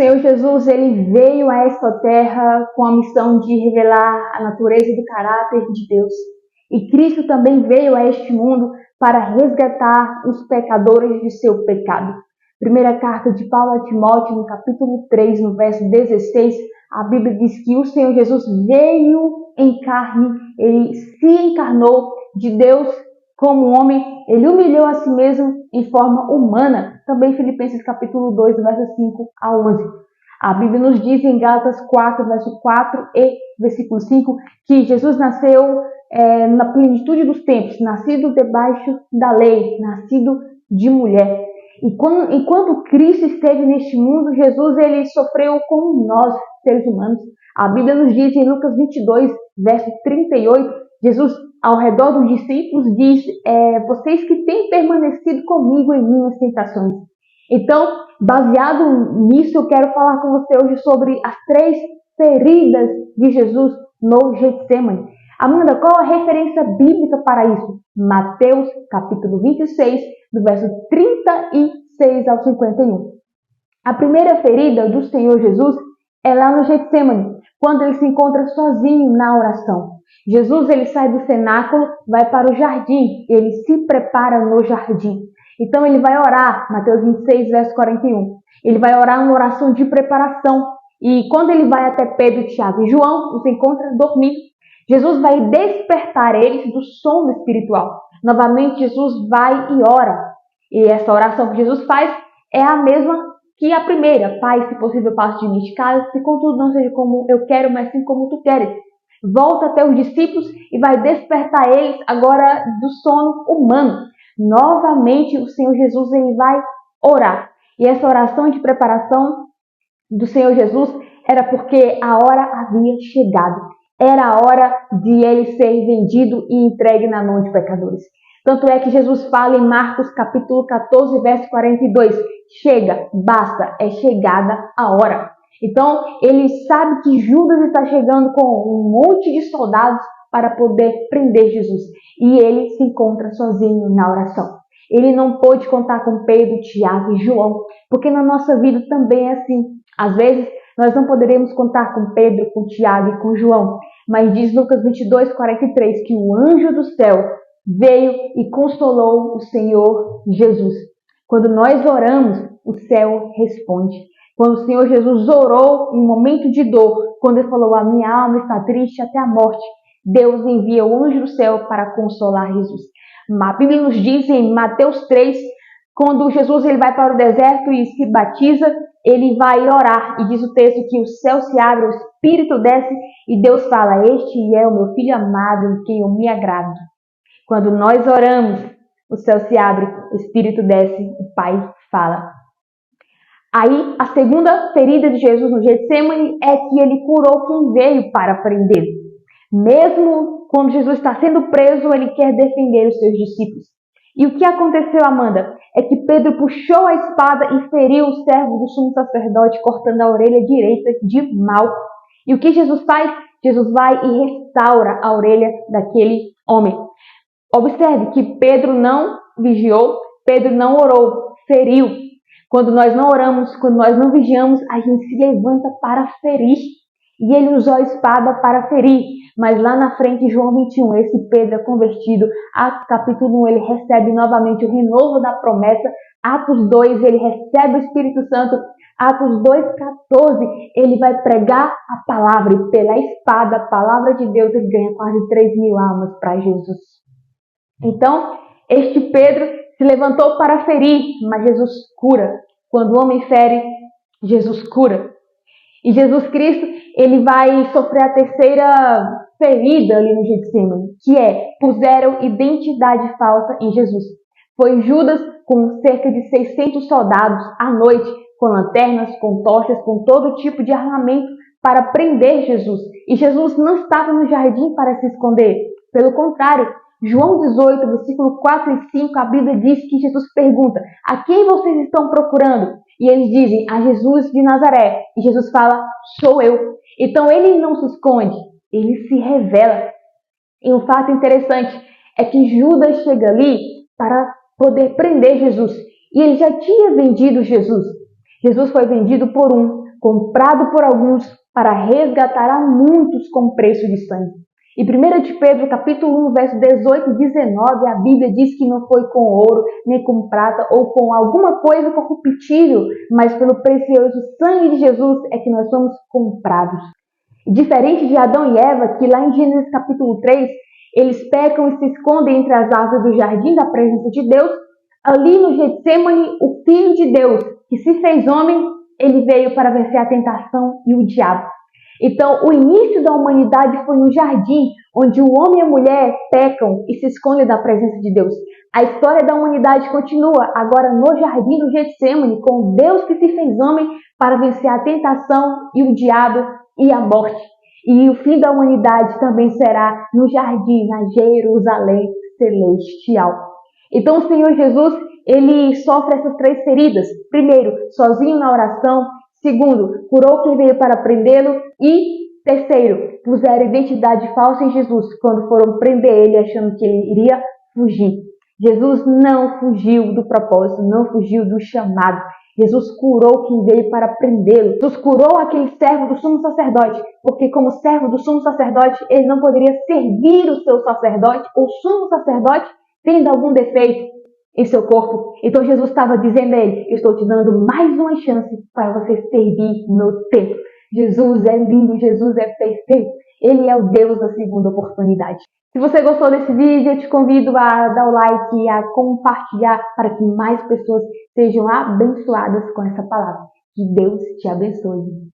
Senhor Jesus, ele veio a esta terra com a missão de revelar a natureza e do caráter de Deus. E Cristo também veio a este mundo para resgatar os pecadores de seu pecado. Primeira carta de Paulo a Timóteo, no capítulo 3, no verso 16, a Bíblia diz que o Senhor Jesus veio em carne, ele se encarnou de Deus como homem, ele humilhou a si mesmo em forma humana. Também Filipenses capítulo 2, verso 5 a 11. A Bíblia nos diz em Gálatas 4, verso 4 e versículo 5, que Jesus nasceu na plenitude dos tempos, nascido debaixo da lei, nascido de mulher. E enquanto Cristo esteve neste mundo, Jesus ele sofreu como nós, seres humanos. A Bíblia nos diz em Lucas 22, verso 38, Jesus, ao redor dos discípulos, diz, vocês que têm permanecido comigo em minhas tentações. Então, baseado nisso, eu quero falar com você hoje sobre as 3 feridas de Jesus no Getsemane. Amanda, qual a referência bíblica para isso? Mateus, capítulo 26, do verso 36 ao 51. A primeira ferida do Senhor Jesus é lá no Getsemane, quando ele se encontra sozinho na oração. Jesus ele sai do cenáculo, vai para o jardim, ele se prepara no jardim. Então ele vai orar, Mateus 26, verso 41. Ele vai orar uma oração de preparação. E quando ele vai até Pedro, Tiago e João, os encontra dormindo. Jesus vai despertar eles do sono espiritual. Novamente, Jesus vai e ora. E essa oração que Jesus faz é a mesma que a primeira. Pai, se possível, passe de mim de casa, se contudo não seja como eu quero, mas sim como tu queres. Volta até os discípulos e vai despertar eles agora do sono humano. Novamente, o Senhor Jesus ele vai orar. E essa oração de preparação do Senhor Jesus era porque a hora havia chegado. Era a hora de ele ser vendido e entregue na mão de pecadores. Tanto é que Jesus fala em Marcos capítulo 14, verso 42. Chega, basta, é chegada a hora. Então, ele sabe que Judas está chegando com um monte de soldados para poder prender Jesus. E ele se encontra sozinho na oração. Ele não pôde contar com Pedro, Tiago e João, porque na nossa vida também é assim. Às vezes, nós não poderíamos contar com Pedro, com Tiago e com João. Mas diz Lucas 22, 43, que o anjo do céu veio e consolou o Senhor Jesus. Quando nós oramos, o céu responde. Quando o Senhor Jesus orou em um momento de dor, quando ele falou, a minha alma está triste até a morte, Deus envia o anjo do céu para consolar Jesus. A Bíblia nos diz em Mateus 3, quando Jesus ele vai para o deserto e se batiza, ele vai orar e diz o texto que o céu se abre, o Espírito desce e Deus fala, este é o meu Filho amado em quem eu me agrado. Quando nós oramos, o céu se abre, o Espírito desce, o Pai fala. Aí, a segunda ferida de Jesus no Getsemane é que ele curou quem veio para prendê-lo. Mesmo quando Jesus está sendo preso, ele quer defender os seus discípulos. E o que aconteceu, Amanda, é que Pedro puxou a espada e feriu o servo do sumo sacerdote, cortando a orelha direita de Malco. E o que Jesus faz? Jesus vai e restaura a orelha daquele homem. Observe que Pedro não vigiou, Pedro não orou, feriu. Quando nós não oramos, quando nós não vigiamos, a gente se levanta para ferir. E ele usou a espada para ferir. Mas lá na frente, João 21, esse Pedro é convertido. Atos capítulo 1, ele recebe novamente o renovo da promessa. Atos 2, ele recebe o Espírito Santo. Atos 2,14, ele vai pregar a palavra. E pela espada, a palavra de Deus, ele ganha quase 3.000 almas para Jesus. Então, este Pedro se levantou para ferir, mas Jesus cura. Quando o homem fere, Jesus cura. E Jesus Cristo, ele vai sofrer a terceira ferida ali no Getsemane, que puseram identidade falsa em Jesus. Foi Judas com cerca de 600 soldados à noite, com lanternas, com tochas, com todo tipo de armamento para prender Jesus. E Jesus não estava no jardim para se esconder. Pelo contrário, João 18, versículo 4 e 5, a Bíblia diz que Jesus pergunta, a quem vocês estão procurando? E eles dizem, a Jesus de Nazaré. E Jesus fala, sou eu. Então ele não se esconde, ele se revela. E um fato interessante é que Judas chega ali para poder prender Jesus. E ele já tinha vendido Jesus. Jesus foi vendido por um, comprado por alguns para resgatar a muitos com preço de sangue. Em 1 de Pedro, capítulo 1, verso 18 e 19, a Bíblia diz que não foi com ouro, nem com prata ou com alguma coisa corruptível, mas pelo precioso sangue de Jesus é que nós somos comprados. Diferente de Adão e Eva, que lá em Gênesis capítulo 3, eles pecam e se escondem entre as árvores do jardim da presença de Deus, ali no Getsêmani, o Filho de Deus, que se fez homem, ele veio para vencer a tentação e o diabo. Então, o início da humanidade foi no jardim, onde o homem e a mulher pecam e se escondem da presença de Deus. A história da humanidade continua agora no jardim do Getsêmani, com Deus que se fez homem para vencer a tentação e o diabo e a morte. E o fim da humanidade também será no jardim, na Jerusalém celestial. Então, o Senhor Jesus, ele sofre essas 3 feridas. Primeiro, sozinho na oração. Segundo, curou quem veio para prendê-lo. E terceiro, puseram identidade falsa em Jesus quando foram prender ele achando que ele iria fugir. Jesus não fugiu do propósito, não fugiu do chamado. Jesus curou quem veio para prendê-lo. Jesus curou aquele servo do sumo sacerdote, porque como servo do sumo sacerdote, ele não poderia servir o seu sacerdote, o sumo sacerdote, tendo algum defeito em seu corpo. Então Jesus estava dizendo a ele: eu estou te dando mais uma chance para você servir no templo. Jesus é lindo, Jesus é perfeito. Ele é o Deus da segunda oportunidade. Se você gostou desse vídeo, eu te convido a dar o like e a compartilhar para que mais pessoas sejam abençoadas com essa palavra. Que Deus te abençoe.